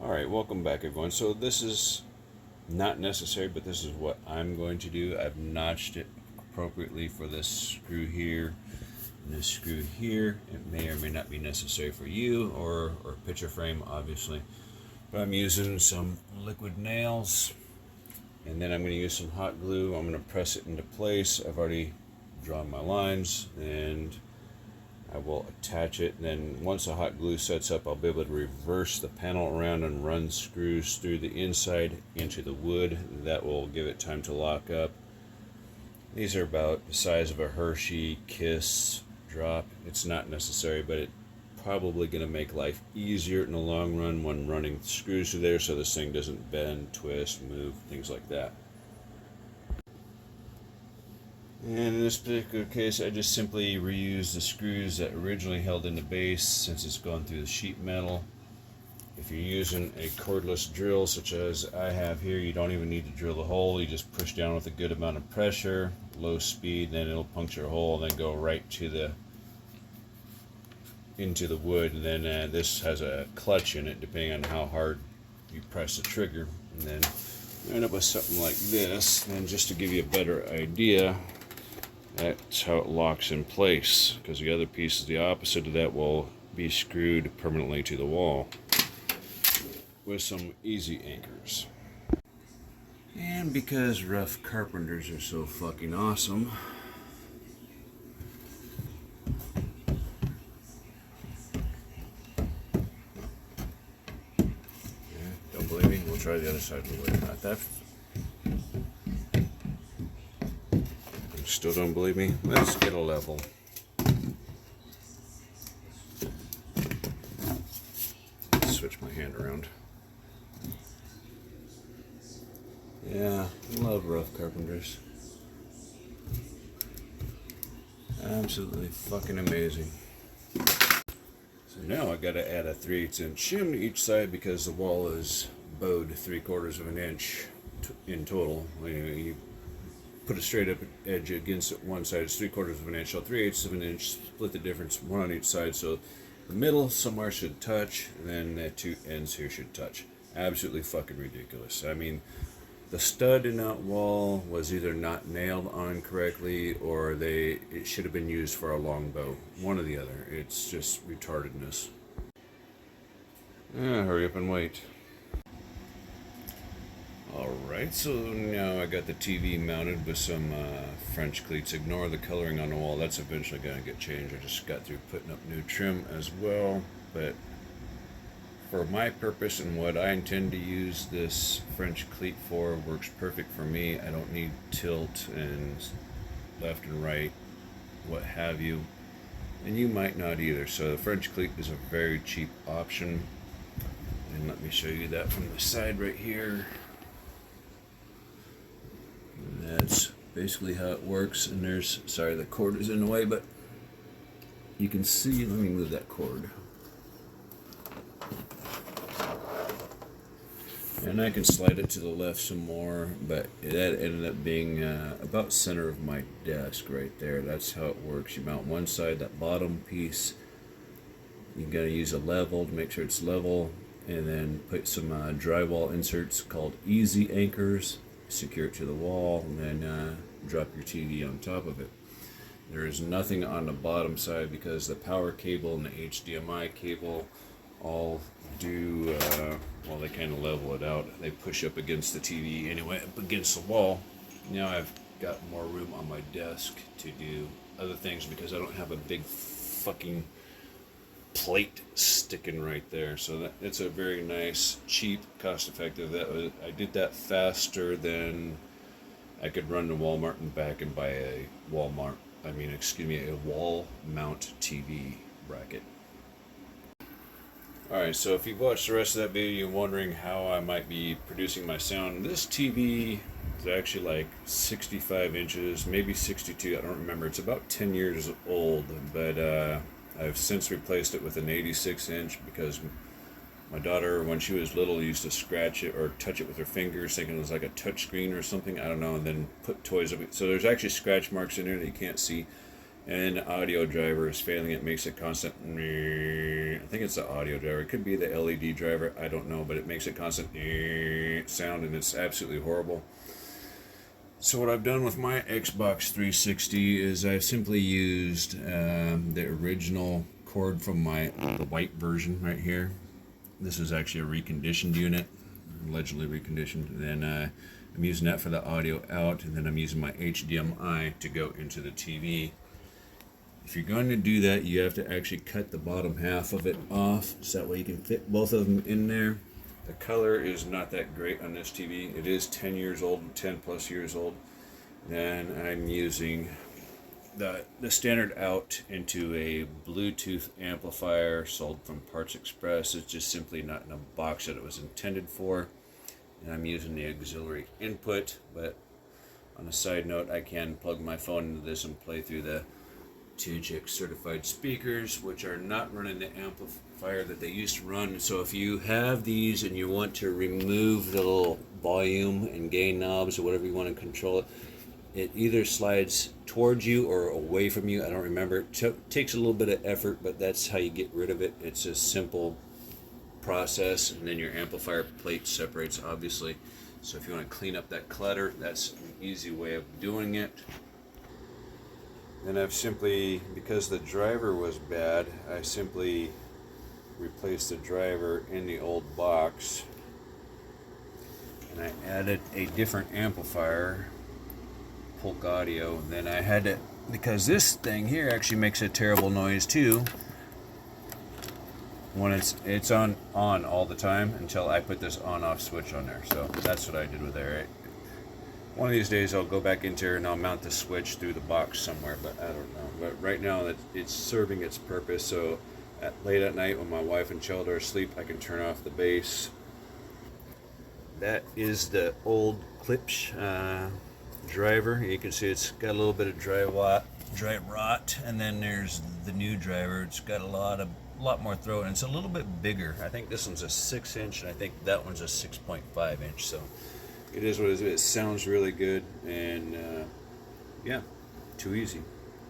Alright, welcome back everyone. So this is not necessary, but this is what I'm going to do. I've notched it appropriately for this screw here and this screw here. It may or may not be necessary for you or picture frame, obviously. But I'm using some liquid nails, and then I'm going to use some hot glue. I'm going to press it into place. I've already drawn my lines, and I will attach it. And then once the hot glue sets up, I'll be able to reverse the panel around and run screws through the inside into the wood. That will give it time to lock up. These are about the size of a Hershey Kiss drop. It's not necessary, but it's probably going to make life easier in the long run when running screws through there, so this thing doesn't bend, twist, move, things like that. And in this particular case, I just simply reuse the screws that originally held in the base since it's gone through the sheet metal. If you're using a cordless drill such as I have here, you don't even need to drill the hole. You just push down with a good amount of pressure, low speed, then it'll puncture a hole and then go right to into the wood. And then this has a clutch in it depending on how hard you press the trigger. And then you end up with something like this. And just to give you a better idea, that's how it locks in place, because the other piece is the opposite of that, will be screwed permanently to the wall with some easy anchors. And because rough carpenters are so fucking awesome, don't believe me? We'll try the other side of the way. Not that. Still don't believe me? Let's get a level. Switch my hand around. Yeah, love rough carpenters. Absolutely fucking amazing. So now I gotta add a 3/8 inch shim to each side because the wall is bowed 3/4 of an inch in total. You put a straight up edge against one side, it's 3/4 of an inch, so 3/8 of an inch, split the difference, one on each side, so the middle somewhere should touch, and then the two ends here should touch. Absolutely fucking ridiculous. I mean, the stud in that wall was either not nailed on correctly, or it should have been used for a long bow. One or the other. It's just retardedness. Hurry up and wait. Alright, so now I got the TV mounted with some French cleats. Ignore the coloring on the wall, that's eventually going to get changed. I just got through putting up new trim as well, but for my purpose and what I intend to use this French cleat for, works perfect for me. I don't need tilt and left and right, what have you, and you might not either. So the French cleat is a very cheap option, and let me show you that from the side right here. That's basically how it works. And there's, sorry the cord is in the way, but you can see, let me move that cord. And I can slide it to the left some more, but that ended up being about center of my desk right there. That's how it works. You mount one side, that bottom piece, you gotta use a level to make sure it's level, and then put some drywall inserts called easy anchors, secure it to the wall, and then drop your TV on top of it. There is nothing on the bottom side because the power cable and the HDMI cable all do, well, they kind of level it out. They push up against the TV anyway, up against the wall. Now I've got more room on my desk to do other things because I don't have a big fucking plate sticking right there. So it's a very nice, cheap, cost-effective. I did that faster than I could run to Walmart and back and buy a wall mount TV bracket. Alright, so if you've watched the rest of that video, you're wondering how I might be producing my sound. This TV is actually like 65 inches, maybe 62, I don't remember. It's about 10 years old, but I've since replaced it with an 86 inch because my daughter, when she was little, used to scratch it or touch it with her fingers, thinking it was like a touch screen or something, I don't know, and then put toys of it. So there's actually scratch marks in there that you can't see. and the audio driver is failing. It makes a constant, I think it's the audio driver, it could be the LED driver, I don't know, but it makes a constant sound, and it's absolutely horrible. So what I've done with my Xbox 360 is I've simply used the original cord from the white version right here. This is actually a reconditioned unit, allegedly reconditioned. And then I'm using that for the audio out, and then I'm using my HDMI to go into the TV. If you're going to do that, you have to actually cut the bottom half of it off, so that way you can fit both of them in there. The color is not that great on this TV. It is 10 years old, 10 plus years old. Then I'm using the standard out into a Bluetooth amplifier sold from Parts Express. It's just simply not in a box that it was intended for. And I'm using the auxiliary input, but on a side note, I can plug my phone into this and play through the 2-jack certified speakers, which are not running the amplifier that they used to run. So if you have these and you want to remove the little volume and gain knobs or whatever you want to control it, it either slides towards you or away from you. I don't remember. It takes a little bit of effort, but that's how you get rid of it. It's a simple process, and then your amplifier plate separates, obviously. So if you want to clean up that clutter, that's an easy way of doing it. Then I've simply, because the driver was bad, I simply replaced the driver in the old box, and I added a different amplifier, Polk Audio. Then I had to, because this thing here actually makes a terrible noise too when it's on all the time until I put this on-off switch on there. So that's what I did with it. Right? One of these days I'll go back into here and I'll mount the switch through the box somewhere, but I don't know. But right now it's serving its purpose, so late at night when my wife and child are asleep, I can turn off the bass. That is the old Klipsch driver. You can see it's got a little bit of dry rot, and then there's the new driver. It's got a lot more throat, and it's a little bit bigger. I think this one's a 6-inch, and I think that one's a 6.5-inch. So it is what it is. It sounds really good, and yeah, too easy.